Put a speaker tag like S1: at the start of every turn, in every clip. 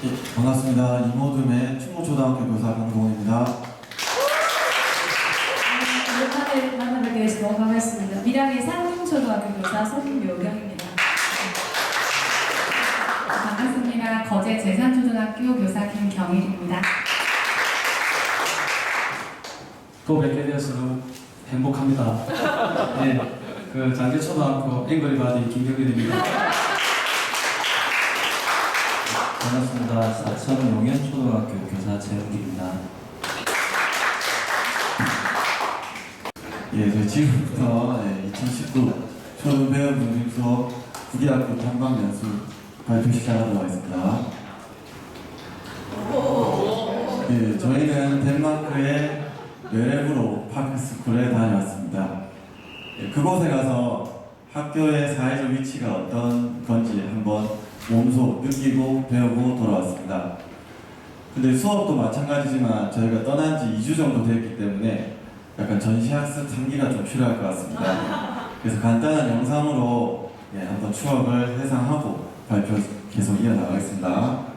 S1: 네, 반갑습니다. 이모듬의 충무초등학교 교사 강동원입니다.
S2: 오랜만에 만나뵙게 돼서 너무 반갑습니다. 밀양의 상림초등학교 교사 손묘경입니다.
S3: 반갑습니다. 거제 제산초등학교 교사 김경일입니다.
S4: 또 뵙게 되어서 행복합니다. 네, 그 장제초등학교 앵거리바디 김경일입니다.
S5: 반갑습니다. 사천 용현초등학교 교사 재웅기입니다.
S1: 예, 저희 지금부터 2019 초등배움 중심수업 9기학교 탐방 연수 발표 시작하도록 하겠습니다. 예, 저희는 덴마크의 뇌레브로 파크스쿨에 다녀왔습니다. 예, 그곳에 가서 학교의 사회적 위치가 어떤 건지 한번 몸소 느끼고 배우고 돌아왔습니다. 근데 수업도 마찬가지지만 저희가 떠난 지 2주 정도 됐기 때문에 약간 전시학습 상기가 좀 필요할 것 같습니다. 그래서 간단한 영상으로 한번 추억을 회상하고 발표 계속 이어나가겠습니다.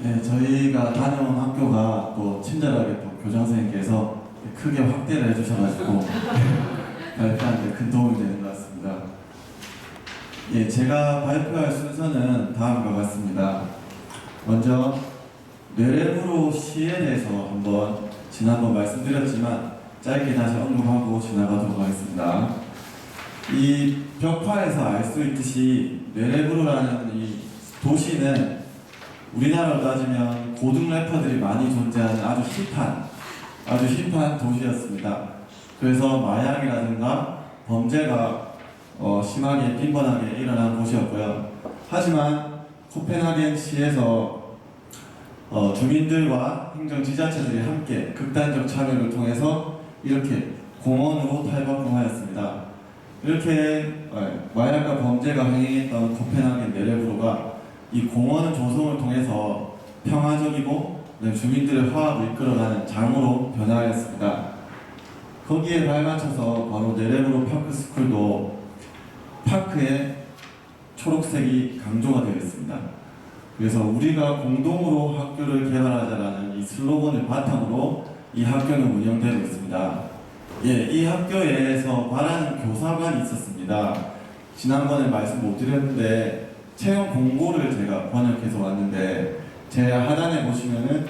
S1: 네, 저희가 다녀온 학교가 또 친절하게 또 교장 선생님께서 크게 확대를 해주셔가지고 발표하는데 큰 도움이 되는 것 같습니다. 예, 제가 발표할 순서는 다음과 같습니다. 먼저 뇌레브로 시에 대해서 한번 지난번 말씀드렸지만 짧게 다시 언급하고 지나가도록 하겠습니다. 이 벽화에서 알 수 있듯이 뇌레브로라는 이 도시는 우리나라로 따지면 고등 래퍼들이 많이 존재하는 아주 힙한 도시였습니다. 그래서 마약이라든가 범죄가 심하게 빈번하게 일어난 곳이었고요. 하지만 코펜하겐시에서 주민들과 행정지자체들이 함께 극단적 참여를 통해서 이렇게 공원으로 탈바꿈하였습니다. 이렇게 마약과 범죄가 횡행했던 코펜하겐 뇌레브로가 이 공원 조성을 통해서 평화적이고 주민들의 화합을 이끌어가는 장으로 변화하였습니다. 거기에 발맞춰서 바로 뇌레브로 파크스쿨도 파크에 초록색이 강조가 되어 있습니다. 그래서 우리가 공동으로 학교를 개발하자라는 이 슬로건을 바탕으로 이 학교는 운영되고 있습니다. 예, 이 학교에서 바라는 교사관이 있었습니다. 지난번에 말씀 못 드렸는데 채용 공고를 제가 번역해서 왔는데 제 하단에 보시면은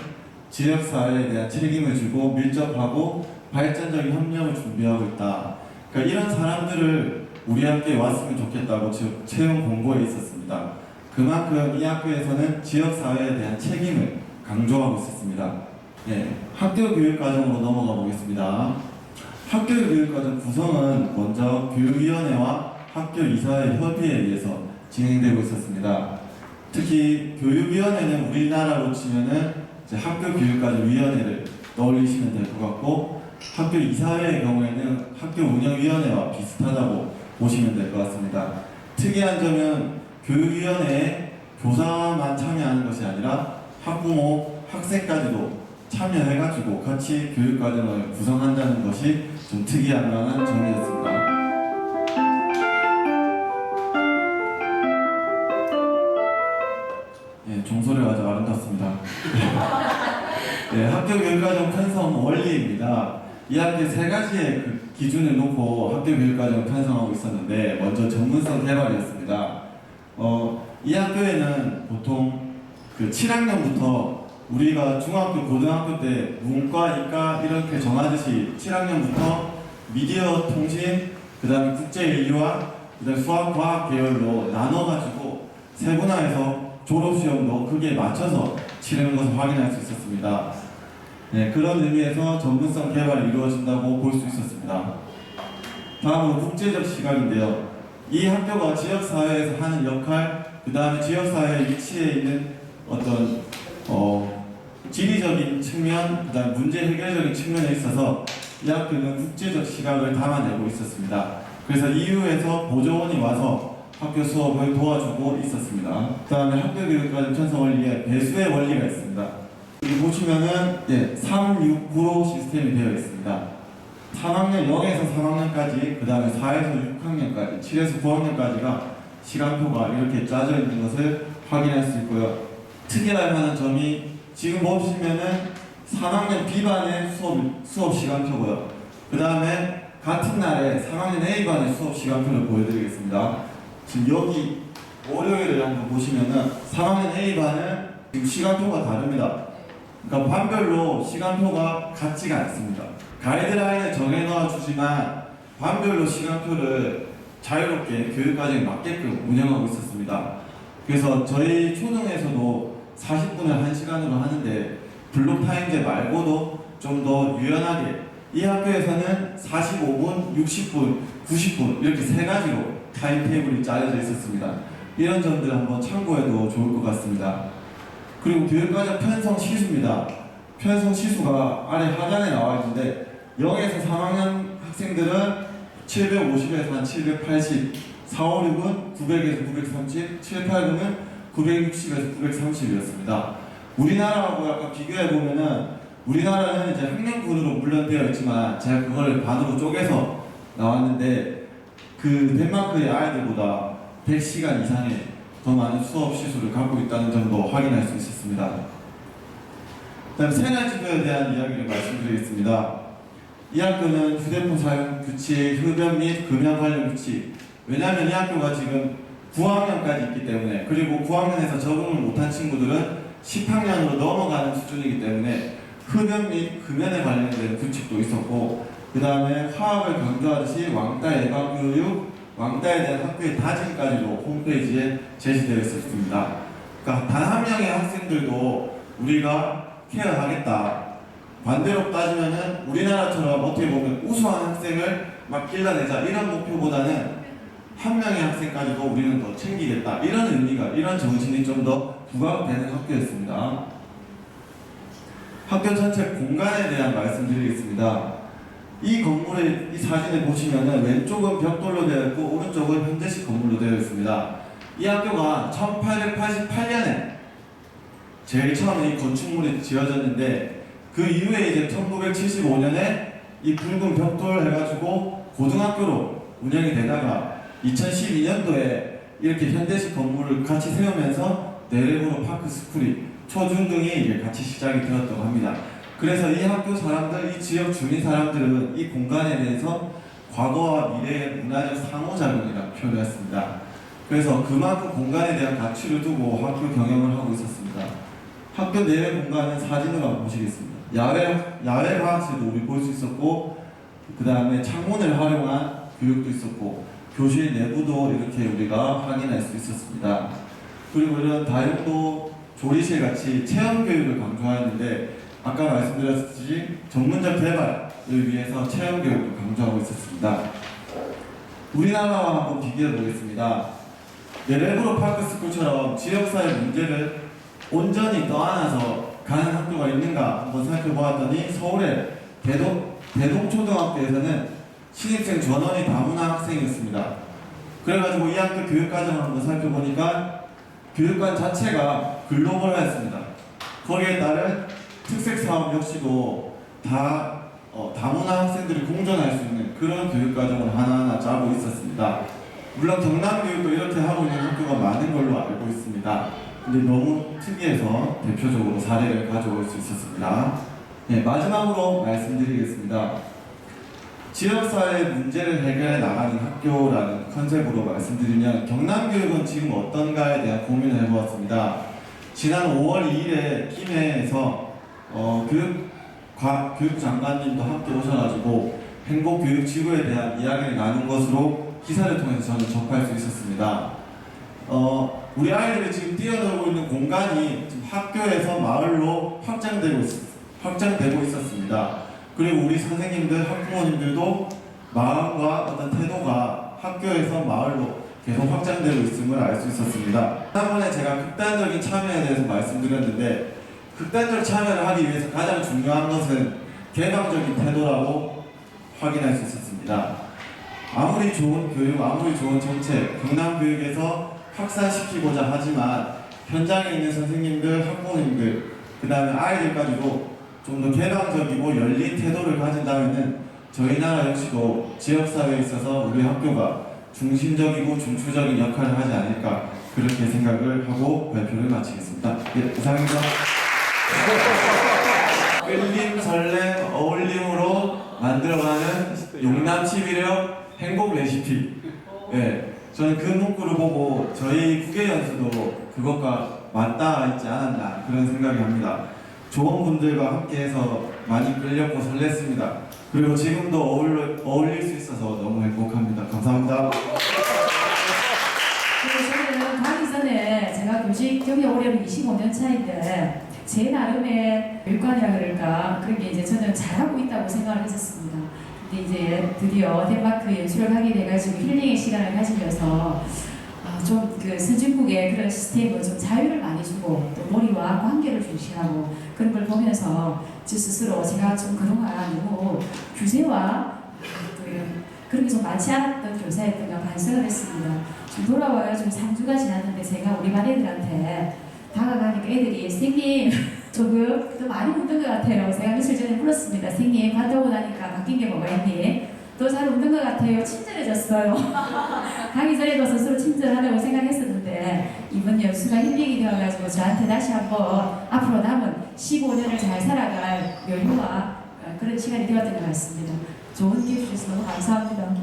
S1: 지역사회에 대한 책임을 지고 밀접하고 발전적인 협력을 준비하고 있다. 그러니까 이런 사람들을 우리 학교에 왔으면 좋겠다고 채용 공고에 있었습니다. 그만큼 이 학교에서는 지역사회에 대한 책임을 강조하고 있었습니다. 네, 학교 교육과정으로 넘어가 보겠습니다. 학교 교육과정 구성은 먼저 교육위원회와 학교 이사회 협의에 의해서 진행되고 있었습니다. 특히 교육위원회는 우리나라로 치면은 이제 학교 교육과정위원회를 떠올리시면 될 것 같고, 학교 이사회의 경우에는 학교 운영위원회와 비슷하다고 보시면 될 것 같습니다. 특이한 점은 교육위원회에 교사만 참여하는 것이 아니라 학부모, 학생까지도 참여해가지고 같이 교육과정을 구성한다는 것이 좀 특이한 만한 점이었습니다. 예, 종소리가 아주 아름답습니다. 네, 학교 교육과정 편성 원리입니다. 이 학교에 세 가지의 그 기준을 놓고 학교 교육과정을 편성하고 있었는데, 먼저 전문성 개발이었습니다. 이 학교에는 보통 그 7학년부터 우리가 중학교, 고등학교 때 문과, 이과 이렇게 정하듯이 7학년부터 미디어, 통신, 그 다음에 국제인류학, 그 다음에 수학, 과학 계열로 나눠가지고 세분화해서 졸업시험도 거기에 맞춰서 치르는 것을 확인할 수 있었습니다. 네, 그런 의미에서 전문성 개발이 이루어진다고 볼 수 있었습니다. 다음으로 국제적 시각인데요. 이 학교가 지역사회에서 하는 역할, 그 다음에 지역사회의 위치에 있는 어떤 지리적인 측면, 그 다음에 문제 해결적인 측면에 있어서 이 학교는 국제적 시각을 담아내고 있었습니다. 그래서 EU에서 보조원이 와서 학교 수업을 도와주고 있었습니다. 그 다음에 학교 교육과정 편성 원리에 배수의 원리가 있습니다. 여기 보시면은 3, 6, 9로 시스템이 되어 있습니다. 3학년 0에서 3학년까지, 그 다음에 4에서 6학년까지, 7에서 9학년까지가 시간표가 이렇게 짜져 있는 것을 확인할 수 있고요. 특이할 만한 점이 지금 보시면은 3학년 B반의 수업 시간표고요. 그 다음에 같은 날에 3학년 A반의 수업 시간표를 보여드리겠습니다. 지금 여기 월요일을 한번 보시면은 3학년 A반은 지금 시간표가 다릅니다. 그러니까 반별로 시간표가 같지가 않습니다. 가이드라인을 정해놓아 주지만 반별로 시간표를 자유롭게 교육과정에 맞게끔 운영하고 있었습니다. 그래서 저희 초등에서도 40분을 1시간으로 하는데 블록 타임제 말고도 좀 더 유연하게, 이 학교에서는 45분, 60분, 90분 이렇게 세 가지로 타임테이블이 짜여져 있었습니다. 이런 점들 한번 참고해도 좋을 것 같습니다. 그리고 교육과정 편성 시수입니다. 편성 시수가 아래 하단에 나와 있는데 0에서 3학년 학생들은 750에서 한 780, 4, 5, 6은 900에서 930, 7, 8, 9은 960에서 930이었습니다. 우리나라하고 약간 비교해보면은 우리나라는 이제 학년군으로 물론 되어 있지만 제가 그걸 반으로 쪼개서 나왔는데 그 덴마크의 아이들보다 100시간 이상의 더 많은 수업 시수를 갖고 있다는 점도 확인할 수 있었습니다. 다음 생활지도에 대한 이야기를 말씀드리겠습니다. 이 학교는 휴대폰 사용 규칙, 흡연 및 금연 관련 규칙, 왜냐하면 이 학교가 지금 9학년까지 있기 때문에, 그리고 9학년에서 적응을 못한 친구들은 10학년으로 넘어가는 수준이기 때문에 흡연 및 금연에 관련된 규칙도 있었고, 그 다음에 화학을 강조하듯이 왕따 예방 교육, 왕따에 대한 학교의 다짐까지도 홈페이지에 제시되어 있었습니다. 그러니까 단 한 명의 학생들도 우리가 케어하겠다. 반대로 따지면은 우리나라처럼 어떻게 보면 우수한 학생을 막 길러내자 이런 목표보다는 한 명의 학생까지도 우리는 더 챙기겠다, 이런 의미가, 이런 정신이 좀 더 부각되는 학교였습니다. 학교 전체 공간에 대한 말씀드리겠습니다. 이 건물의 이 사진을 보시면은 왼쪽은 벽돌로 되어 있고 오른쪽은 현대식 건물로 되어 있습니다. 이 학교가 1888년에 제일 처음에 이 건축물이 지어졌는데, 그 이후에 이제 1975년에 이 붉은 벽돌 해가지고 고등학교로 운영이 되다가 2012년도에 이렇게 현대식 건물을 같이 세우면서 내레브로 파크 스쿨이 초중등이 이제 같이 시작이 되었다고 합니다. 그래서 이 학교 사람들, 이 지역 주민 사람들은 이 공간에 대해서 과거와 미래의 문화적 상호작용이라고 표현했습니다. 그래서 그만큼 공간에 대한 가치를 두고 학교 경영을 하고 있었습니다. 학교 내외 공간은 사진으로 한번 보시겠습니다. 야외 과학실도 우리 볼 수 있었고, 그 다음에 창문을 활용한 교육도 있었고, 교실 내부도 이렇게 우리가 확인할 수 있었습니다. 그리고 이런 다용도 조리실 같이 체험 교육을 강조하였는데, 아까 말씀드렸듯이 전문적 개발을 위해서 체험 교육도 강조하고 있었습니다. 우리나라와 한번 비교해 보겠습니다. 네레브로 파크스쿨처럼 지역사회 문제를 온전히 떠안아서 가는 학교가 있는가 한번 살펴보았더니 서울의 대동초등학교에서는 신입생 전원이 다문화 학생이었습니다. 그래가지고 이 학교 교육과정을 한번 살펴보니까 교육관 자체가 글로벌화했습니다. 거기에 따른 특색 사업 역시도 다 다문화 학생들이 공존할 수 있는 그런 교육과정을 하나하나 짜고 있었습니다. 물론 경남교육도 이렇게 하고 있는 학교가 많은 걸로 알고 있습니다. 근데 너무 특이해서 대표적으로 사례를 가져올 수 있었습니다. 네, 마지막으로 말씀드리겠습니다. 지역사회 문제를 해결해 나가는 학교라는 컨셉으로 말씀드리면 경남교육은 지금 어떤가에 대한 고민을 해보았습니다. 지난 5월 2일에 김해에서 교육부 장관님도 함께 오셔가지고 행복교육지구에 대한 이야기를 나눈 것으로 기사를 통해서 저는 접할 수 있었습니다. 우리 아이들이 지금 뛰어놀고 있는 공간이 지금 학교에서 마을로 확장되고 있었습니다. 그리고 우리 선생님들, 학부모님들도 마음과 어떤 태도가 학교에서 마을로 계속 확장되고 있음을 알 수 있었습니다. 지난번에 제가 극단적인 참여에 대해서 말씀드렸는데, 극단적 참여를 하기 위해서 가장 중요한 것은 개방적인 태도라고 확인할 수 있었습니다. 아무리 좋은 교육, 아무리 좋은 정책, 경남교육에서 확산시키고자 하지만 현장에 있는 선생님들, 학부모님들, 그 다음에 아이들까지도 좀 더 개방적이고 열린 태도를 가진다면 저희 나라 역시도 지역사회에 있어서 우리 학교가 중심적이고 중추적인 역할을 하지 않을까, 그렇게 생각을 하고 발표를 마치겠습니다. 예, 이상입니다. 끌림, 설렘, 어울림으로 만들어가는 용남 치비력 행복 레시피. 예, 저는 그 문구를 보고 저희 국외연수도 그것과 맞닿아 있지 않았나, 그런 생각이 합니다. 좋은 분들과 함께해서 많이 끌렸고 설렜습니다. 그리고 지금도 어울릴 수 있어서 너무 행복합니다. 감사합니다.
S2: 저는 가기 전에 제가 교직 경력 올해로 25년 차인데 제 나름의 교육관이라 그럴까, 그런 게 이제 저는 잘하고 있다고 생각을 했었습니다. 근데 이제 드디어 덴마크 연수를 하게 돼가지고 힐링의 시간을 가지면서 좀 그 선진국의 그런 시스템은 좀 자유를 많이 주고 또 머리와 관계를 중시하고 그런 걸 보면서 저 스스로 제가 좀 그동안 너무 규제와 또 이런 그런 게 좀 많지 않았던 교사였던가 반성을 했습니다. 좀 돌아와요. 좀 3주가 지났는데 제가 우리 반 애들한테 다가가니까 애들이 선생님 조금 더 많이 웃는 것 같아요. 제가 며칠 전에 물었습니다. 선생님 갔다 오고 나니까 바뀐 게 뭐가 있니? 더 잘 웃는 것 같아요. 친절해졌어요. 가기 전에도 스스로 친절하다고 생각했었는데 이번 연수가 힐링이 되어가지고 저한테 다시 한번 앞으로 남은 15년을 잘 살아갈 여유와 그런 시간이 되었던 것 같습니다. 좋은 기회 주셔서 너무 감사합니다.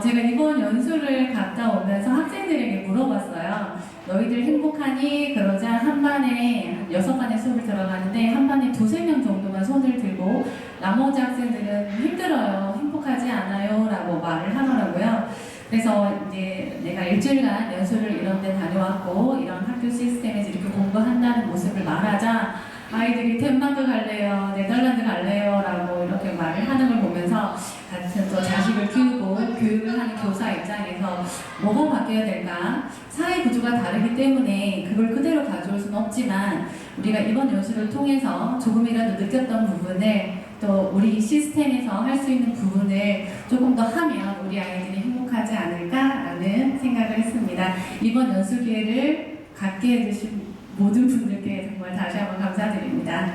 S3: 제가 이번 연수를 갔다 오면서 학생들에게 물어봤어요. 너희들 행복하니? 그러자 한 반에 6반의 수업을 들어가는데 한 반에 2-3명 정도만 손을 들고 나머지 학생들은 힘들어요, 행복하지 않아요 라고 말을 하더라고요. 그래서 이제 내가 일주일간 연수를 이런 데 다녀왔고 이런 학교 시스템에서 이렇게 공부한다는 모습을 말하자 아이들이 덴마크 갈래요, 네덜란드 갈래요 라고 이렇게 말을 하는 걸 보면서 같은 또 자식을 키우고 교육을 하는 교사 입장에서 뭐가 바뀌어야 될까? 사회 구조가 다르기 때문에 그걸 그대로 가져올 수는 없지만 우리가 이번 연수를 통해서 조금이라도 느꼈던 부분을 또 우리 시스템에서 할 수 있는 부분을 조금 더 하면 우리 아이들이 행복하지 않을까라는 생각을 했습니다. 이번 연수 기회를 갖게 해주신 모든 분들께 정말 다시 한번 감사드립니다.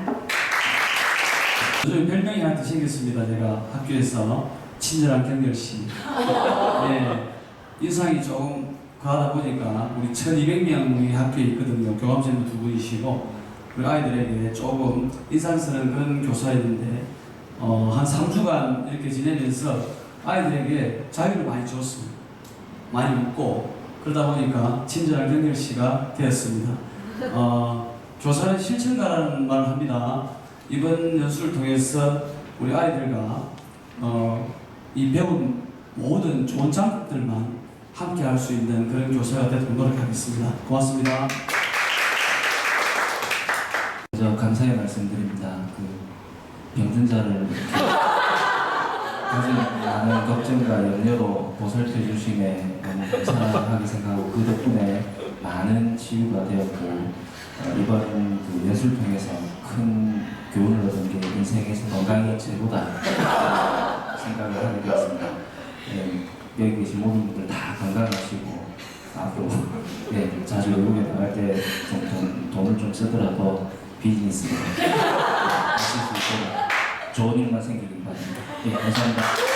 S4: 요즘 별명이 하나 생겼습니다. 제가 학교에서 친절한 경렬씨. 예, 인상이 조금 과하다 보니까 우리 1200명이 학교에 있거든요. 교감생도 2분이시고 우리 아이들에게 조금 인상스러운 그런 교사였는데 한 3주간 이렇게 지내면서 아이들에게 자유를 많이 줬습니다. 많이 웃고 그러다 보니까 친절한 경렬씨가 되었습니다. 교사는 실천가라는 말을 합니다. 이번 연수를 통해서 우리 아이들과 이 배운 모든 좋은 장학들만 함께 할 수 있는 그런 교사가 되도록 노력하겠습니다. 고맙습니다.
S5: 먼저 감사의 말씀드립니다. 병든 자를 이렇게 가진 많은 걱정과 염려로 보살펴 주심에 너무 감사하게 생각하고 그 덕분에 많은 치유가 되었고 이번 연수를 통해서 큰 교훈을 얻은 게 인생에서 건강이 최고다 생각을 하게 되었습니다. 여기 계신 모든 분들 다 건강하시고 앞으로 자주 외국에 나갈 때 돈을 좀 쓰더라도 비즈니스로 하실 수 있도록 좋은 일만 생기길 바랍니다. 감사합니다.